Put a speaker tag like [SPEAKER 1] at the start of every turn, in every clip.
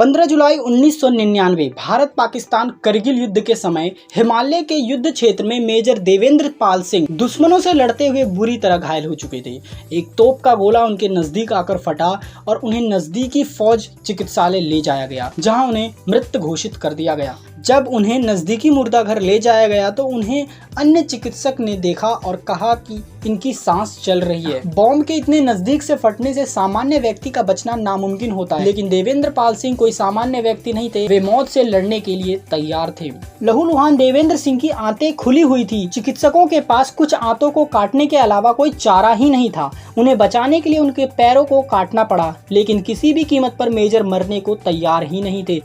[SPEAKER 1] 15 जुलाई 1999 भारत पाकिस्तान करगिल युद्ध के समय हिमालय के युद्ध क्षेत्र में मेजर देवेंद्र पाल सिंह दुश्मनों से लड़ते हुए बुरी तरह घायल हो चुके थे। एक तोप का गोला उनके नजदीक आकर फटा और उन्हें नजदीकी फौज चिकित्सालय ले जाया गया, जहां उन्हें मृत घोषित कर दिया गया। जब उन्हें नजदीकी मुर्दा घर ले जाया गया तो उन्हें अन्य चिकित्सक ने देखा और कहा कि इनकी सांस चल रही है। बॉम्ब के इतने नजदीक से फटने से सामान्य व्यक्ति का बचना नामुमकिन होता है, लेकिन देवेंद्र पाल सिंह कोई सामान्य व्यक्ति नहीं थे। वे मौत से लड़ने के लिए तैयार थे। लहूलुहान देवेंद्र सिंह की आंतें खुली हुई थी। चिकित्सकों के पास कुछ आंतों को काटने के अलावा कोई चारा ही नहीं था। उन्हें बचाने के लिए उनके पैरों को काटना पड़ा, लेकिन किसी भी कीमत पर मेजर मरने को तैयार ही नहीं थे।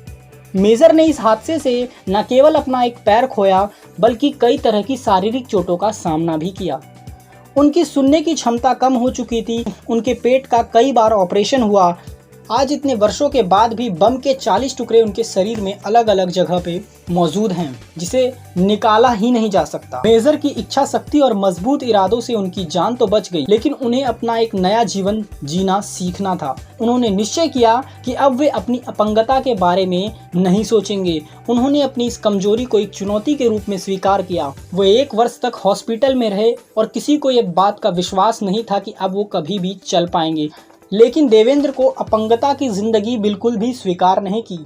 [SPEAKER 1] मेजर ने इस हादसे से न केवल अपना एक पैर खोया, बल्कि कई तरह की शारीरिक चोटों का सामना भी किया। उनकी सुनने की क्षमता कम हो चुकी थी। उनके पेट का कई बार ऑपरेशन हुआ। आज इतने वर्षों के बाद भी बम के 40 टुकड़े उनके शरीर में अलग अलग जगह पे मौजूद हैं, जिसे निकाला ही नहीं जा सकता। मेजर की इच्छा शक्ति और मजबूत इरादों से उनकी जान तो बच गई, लेकिन उन्हें अपना एक नया जीवन जीना सीखना था। उन्होंने निश्चय किया कि अब वे अपनी अपंगता के बारे में नहीं सोचेंगे। उन्होंने अपनी इस कमजोरी को एक चुनौती के रूप में स्वीकार किया। वो 1 वर्ष तक हॉस्पिटल में रहे और किसी को यह बात का विश्वास नहीं था कि अब वो कभी भी चल पाएंगे। लेकिन देवेंद्र को अपंगता की जिंदगी बिल्कुल भी स्वीकार नहीं की।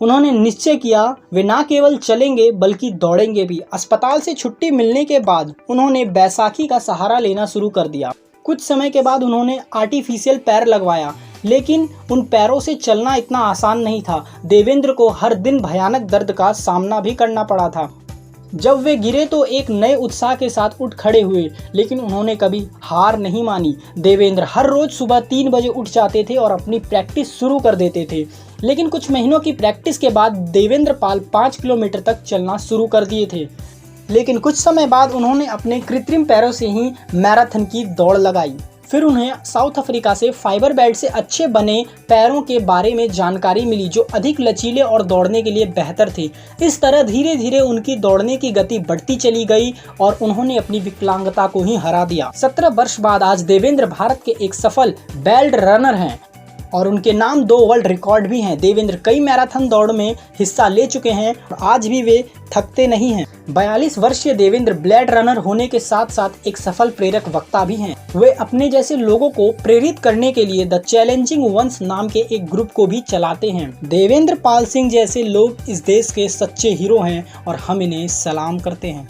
[SPEAKER 1] उन्होंने निश्चय किया वे न केवल चलेंगे बल्कि दौड़ेंगे भी। अस्पताल से छुट्टी मिलने के बाद उन्होंने बैसाखी का सहारा लेना शुरू कर दिया। कुछ समय के बाद उन्होंने आर्टिफिशियल पैर लगवाया, लेकिन उन पैरों से चलना इतना आसान नहीं था। देवेंद्र को हर दिन भयानक दर्द का सामना भी करना पड़ा था। जब वे गिरे तो एक नए उत्साह के साथ उठ खड़े हुए, लेकिन उन्होंने कभी हार नहीं मानी। देवेंद्र हर रोज सुबह 3 बजे उठ जाते थे और अपनी प्रैक्टिस शुरू कर देते थे। लेकिन कुछ महीनों की प्रैक्टिस के बाद देवेंद्र पाल 5 किलोमीटर तक चलना शुरू कर दिए थे। लेकिन कुछ समय बाद उन्होंने अपने कृत्रिम पैरों से ही मैराथन की दौड़ लगाई। फिर उन्हें साउथ अफ्रीका से फाइबर बेल्ट से अच्छे बने पैरों के बारे में जानकारी मिली, जो अधिक लचीले और दौड़ने के लिए बेहतर थे। इस तरह धीरे धीरे उनकी दौड़ने की गति बढ़ती चली गई और उन्होंने अपनी विकलांगता को ही हरा दिया। 17 वर्ष बाद आज देवेंद्र भारत के एक सफल बेल्ट रनर हैं और उनके नाम 2 वर्ल्ड रिकॉर्ड भी हैं। देवेंद्र कई मैराथन दौड़ में हिस्सा ले चुके हैं और आज भी वे थकते नहीं हैं। 42 वर्षीय देवेंद्र ब्लेड रनर होने के साथ साथ एक सफल प्रेरक वक्ता भी हैं। वे अपने जैसे लोगों को प्रेरित करने के लिए द चैलेंजिंग वंस नाम के एक ग्रुप को भी चलाते हैं। देवेंद्र पाल सिंह जैसे लोग इस देश के सच्चे हीरो हैं और हम इन्हें सलाम करते हैं।